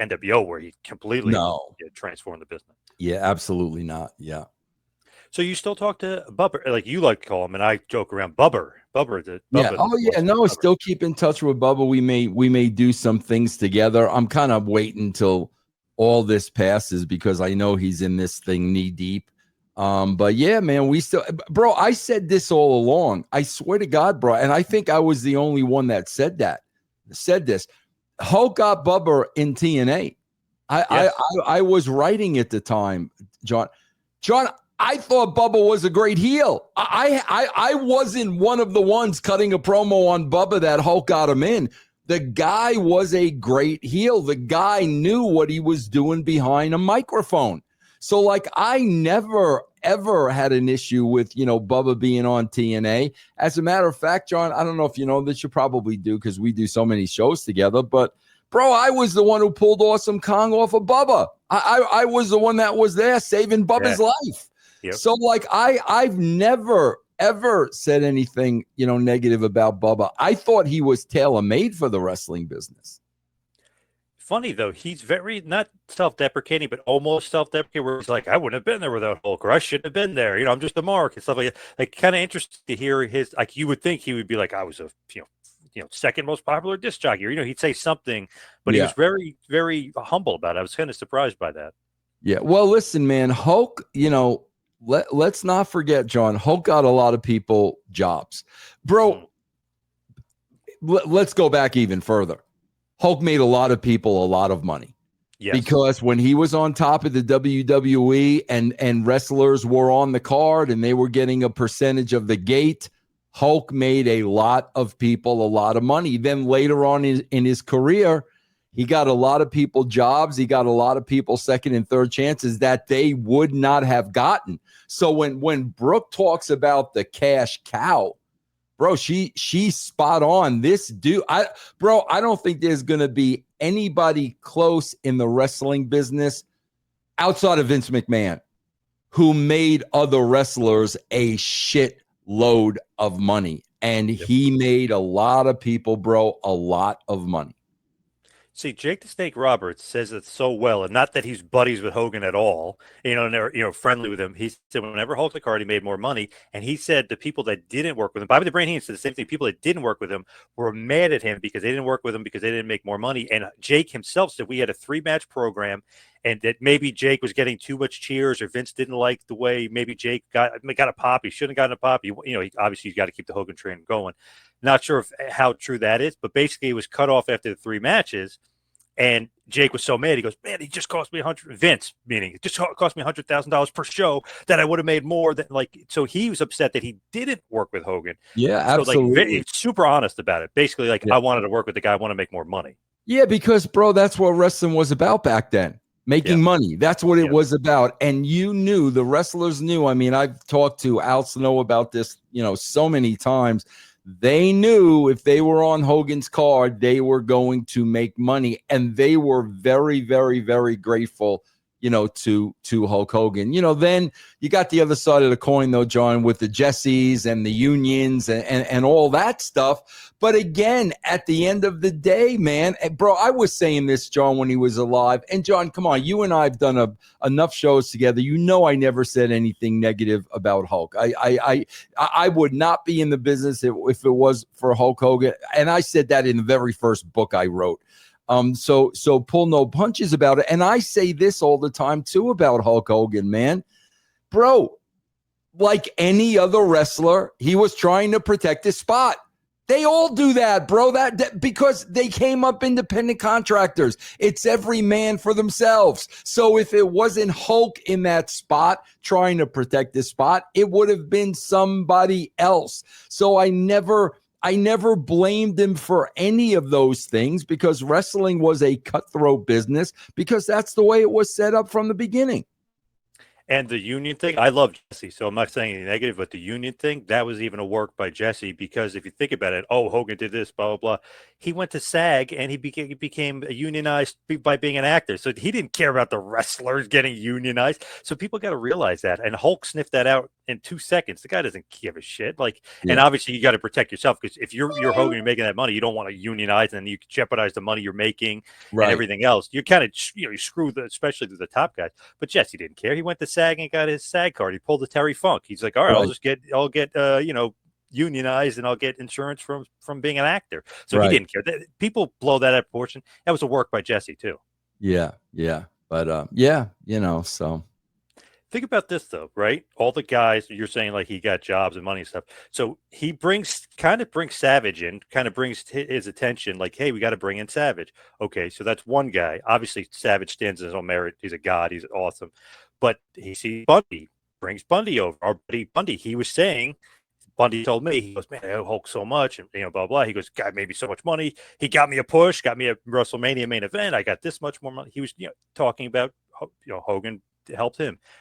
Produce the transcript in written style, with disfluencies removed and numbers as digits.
NWO where he completely transformed the business. Yeah, absolutely not. Yeah. So you still talk to Bubba, like you like to call him, and I joke around Bubba. Yeah. Oh yeah. No, still keep in touch with Bubba. We may do some things together. I'm kind of waiting until all this passes because I know he's in this thing knee deep. But yeah, man, we still, bro. I said this all along. I swear to God, bro, and I think I was the only one that said this. Hulk got Bubba in TNA. I was writing at the time, John. I thought Bubba was a great heel. I wasn't one of the ones cutting a promo on Bubba that Hulk got him in. The guy was a great heel. The guy knew what he was doing behind a microphone. So, like, I never, ever had an issue with, Bubba being on TNA. As a matter of fact, John, I don't know if you know this, you probably do because we do so many shows together, but bro, I was the one who pulled Awesome Kong off of Bubba. I was the one that was there saving Bubba's life. Yep. So, like, I've never, ever said anything, negative about Bubba. I thought he was tailor-made for the wrestling business. Funny, though, he's very, not self-deprecating, but almost self-deprecating, where he's like, I wouldn't have been there without Hulk, or I shouldn't have been there. I'm just a mark and stuff like that. Like, kind of interesting to hear his, like, you would think he would be like, I was a, second most popular disc jockey, or, he'd say something, but he was very, very humble about it. I was kind of surprised by that. Yeah. Well, listen, man, Hulk, let's not forget, John, Hulk got a lot of people jobs. Bro, let's go back even further. Hulk made a lot of people a lot of money. Yes. Because when he was on top of the WWE and wrestlers were on the card and they were getting a percentage of the gate, Hulk made a lot of people a lot of money. Then later on in his career, he got a lot of people jobs. He got a lot of people second and third chances that they would not have gotten. So when Brooke talks about the cash cow, bro, she's spot on. This dude, I don't think there's going to be anybody close in the wrestling business outside of Vince McMahon who made other wrestlers a shit load of money. And he made a lot of people, bro, a lot of money. See, Jake the Snake Roberts says it so well, and not that he's buddies with Hogan at all, and they're friendly with him. He said whenever Hulk took card, he made more money, and he said the people that didn't work with him, Bobby the Brain Heenan said the same thing. People that didn't work with him were mad at him because they didn't work with him because they didn't make more money. And Jake himself said we had a 3-match program, and that maybe Jake was getting too much cheers, or Vince didn't like the way maybe Jake got a pop. He shouldn't have gotten a pop. Obviously he's got to keep the Hogan train going. Not sure how true that is, but basically it was cut off after the 3 matches. And Jake was so mad. He goes, man, he just cost me Vince, meaning it just cost me $100,000 per show that I would have made more than so he was upset that he didn't work with Hogan. Yeah, absolutely. So he's super honest about it. Basically, I wanted to work with the guy. I want to make more money. Yeah, because, bro, that's what wrestling was about back then. Making money. That's what it was about. And the wrestlers knew. I mean, I've talked to Al Snow about this, so many times. They knew if they were on Hogan's card, they were going to make money. And they were very, very, very grateful, to Hulk Hogan. Then you got the other side of the coin, though, John, with the Jessies and the unions and all that stuff. But again, at the end of the day, man, bro, I was saying this, John, when he was alive. And John, come on, you and I have done enough shows together. I never said anything negative about Hulk. I would not be in the business if it was for Hulk Hogan. And I said that in the very first book I wrote. So pull no punches about it. And I say this all the time too about Hulk Hogan, man. Bro, like any other wrestler, he was trying to protect his spot. They all do that, bro. That because they came up independent contractors. It's every man for themselves. So if it wasn't Hulk in that spot trying to protect his spot, it would have been somebody else. So I never blamed him for any of those things because wrestling was a cutthroat business because that's the way it was set up from the beginning. And the union thing, I love Jesse, so I'm not saying anything negative, but the union thing, that was even a work by Jesse, because if you think about it, oh, Hogan did this, blah, blah, blah. He went to SAG and he became unionized by being an actor. So he didn't care about the wrestlers getting unionized. So people got to realize that. And Hulk sniffed that out in 2 seconds. The guy doesn't give a shit. Like, and obviously you got to protect yourself, because if you're Hogan, you're making that money, you don't want to unionize, and you jeopardize the money you're making and everything else. You kind of, you screw especially the top guys. But Jesse didn't care. He went to SAG and got his SAG card. He pulled the Terry Funk. He's like, all right, I'll get unionized, and I'll get insurance from being an actor. So he didn't care. People blow that out of proportion. That was a work by Jesse too. Yeah. But so think about this though, right? All the guys you're saying, like, he got jobs and money and stuff. So he brings Savage in, kind of brings his attention, like, hey, we got to bring in Savage. Okay, so that's one guy. Obviously, Savage stands on his own merit. He's a god. He's awesome. But he sees Bundy, brings Bundy over. Our buddy Bundy, he was saying, Bundy told me, he goes, man, I owe Hulk so much, and blah, blah. He goes, God made me so much money. He got me a push, got me a WrestleMania main event. I got this much more money. He was talking about, Hogan helped him.